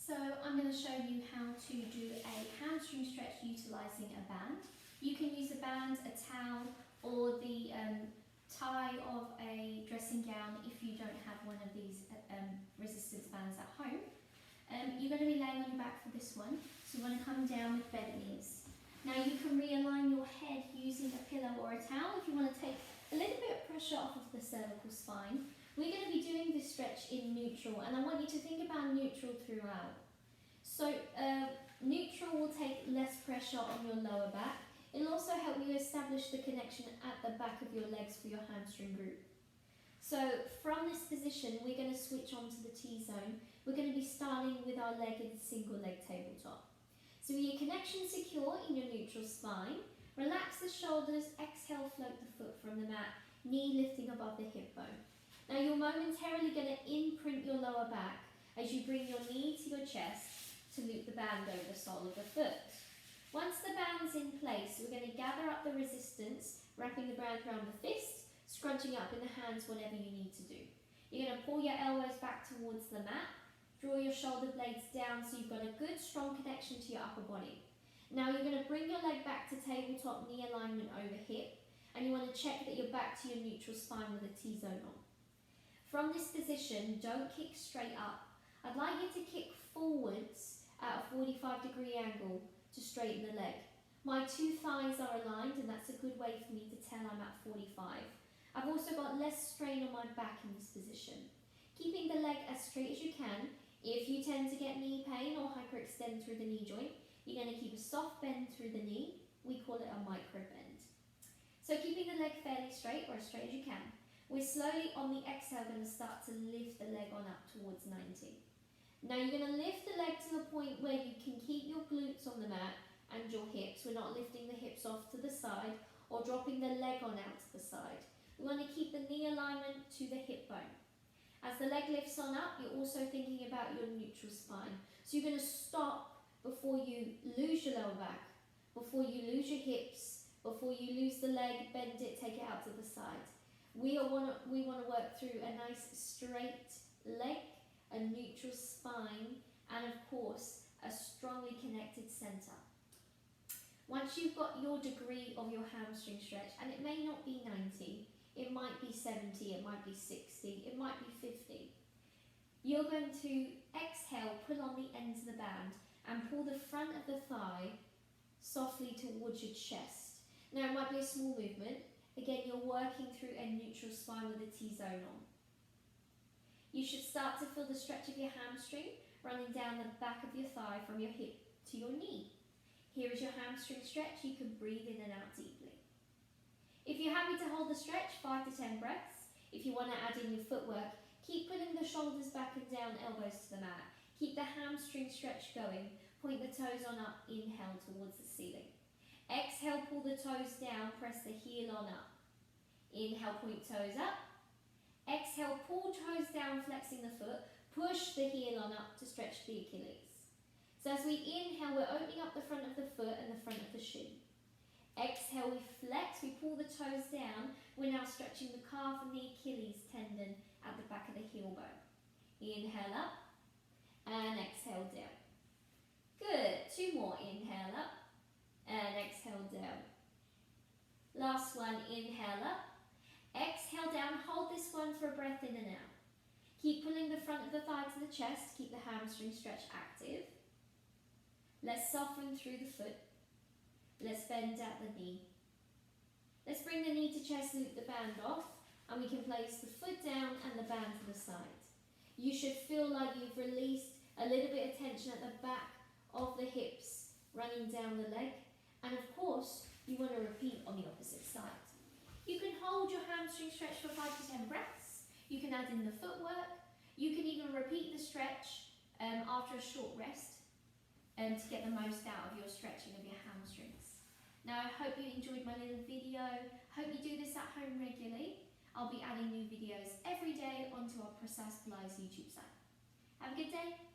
So I'm going to show you how to do a hamstring stretch utilising a band. You can use a band, a towel, or the tie of a dressing gown if you don't have one of these resistance bands at home. You're going to be laying on your back for this one, so you want to come down with bent knees. Now you can realign your head using a pillow or a towel if you want to take a little bit of pressure off of the cervical spine. We're going to be doing this stretch in neutral, and I want you to think about neutral throughout. So neutral will take less pressure on your lower back. It'll also help you establish the connection at the back of your legs for your hamstring group. So from this position, we're going to switch on to the T-zone. We're going to be starting with our leg in single leg tabletop. So with your connection secure in your neutral spine, relax the shoulders, exhale, float the foot from the mat, knee lifting above the hip bone. Now you're momentarily going to imprint your lower back as you bring your knee to your chest to loop the band over the sole of the foot. Once the band's in place, we're going to gather up the resistance, wrapping the band around the fist, scrunching up in the hands, whatever you need to do. You're going to pull your elbows back towards the mat, draw your shoulder blades down so you've got a good strong connection to your upper body. Now you're going to bring your leg back to tabletop, knee alignment over hip, and you want to check that you're back to your neutral spine with a T-zone on. From this position, don't kick straight up. I'd like you to kick forwards at a 45-degree angle to straighten the leg. My two thighs are aligned, and that's a good way for me to tell I'm at 45. I've also got less strain on my back in this position. Keeping the leg as straight as you can. If you tend to get knee pain or hyperextend through the knee joint, you're going to keep a soft bend through the knee. We call it a micro bend. So keeping the leg fairly straight, or as straight as you can. We're slowly on the exhale going to start to lift the leg on up towards 90. Now you're going to lift the leg to the point where you can keep your glutes on the mat and your hips. We're not lifting the hips off to the side or dropping the leg on out to the side. We want to keep the knee alignment to the hip bone. As the leg lifts on up, you're also thinking about your neutral spine. So you're going to stop before you lose your lower back, before you lose your hips, before you lose the leg, bend it, take it out to the side. We want to work through a nice straight leg, a neutral spine, and of course, a strongly connected centre. Once you've got your degree of your hamstring stretch, and it may not be 90, it might be 70, it might be 60, it might be 50. You're going to exhale, pull on the ends of the band, and pull the front of the thigh softly towards your chest. Now it might be a small movement. Again, you're working through a neutral spine with a T-zone on. You should start to feel the stretch of your hamstring running down the back of your thigh from your hip to your knee. Here is your hamstring stretch. You can breathe in and out deeply. If you're happy to hold the stretch, 5 to 10 breaths. If you want to add in your footwork, keep pulling the shoulders back and down, elbows to the mat. Keep the hamstring stretch going. Point the toes on up, inhale towards the ceiling. Exhale, pull the toes down, press the heel on up. Inhale, point toes up. Exhale, pull toes down, flexing the foot. Push the heel on up to stretch the Achilles. So as we inhale, we're opening up the front of the foot and the front of the shin. Exhale, we flex, we pull the toes down. We're now stretching the calf and the Achilles tendon at the back of the heel bone. Inhale up and exhale down. Good. 2 more. Inhale up and exhale down. Last one. Inhale up. Exhale down. Hold this one for a breath in and out. Keep pulling the front of the thigh to the chest. Keep the hamstring stretch active. Let's soften through the foot. Let's bend at the knee. Let's bring the knee to chest, loop the band off, and we can place the foot down and the band to the side. You should feel like you've released a little bit of tension at the back of the hips, running down the leg, and of course, you want to repeat on the opposite side. You can hold your hamstring stretch for 5 to 10 breaths. You can add in the footwork. You can even repeat the stretch after a short rest to get the most out of your stretching of your hamstrings. Now, I hope you enjoyed my little video. Hope you do this at home regularly. I'll be adding new videos every day onto our Precise Pilates YouTube site. Have a good day.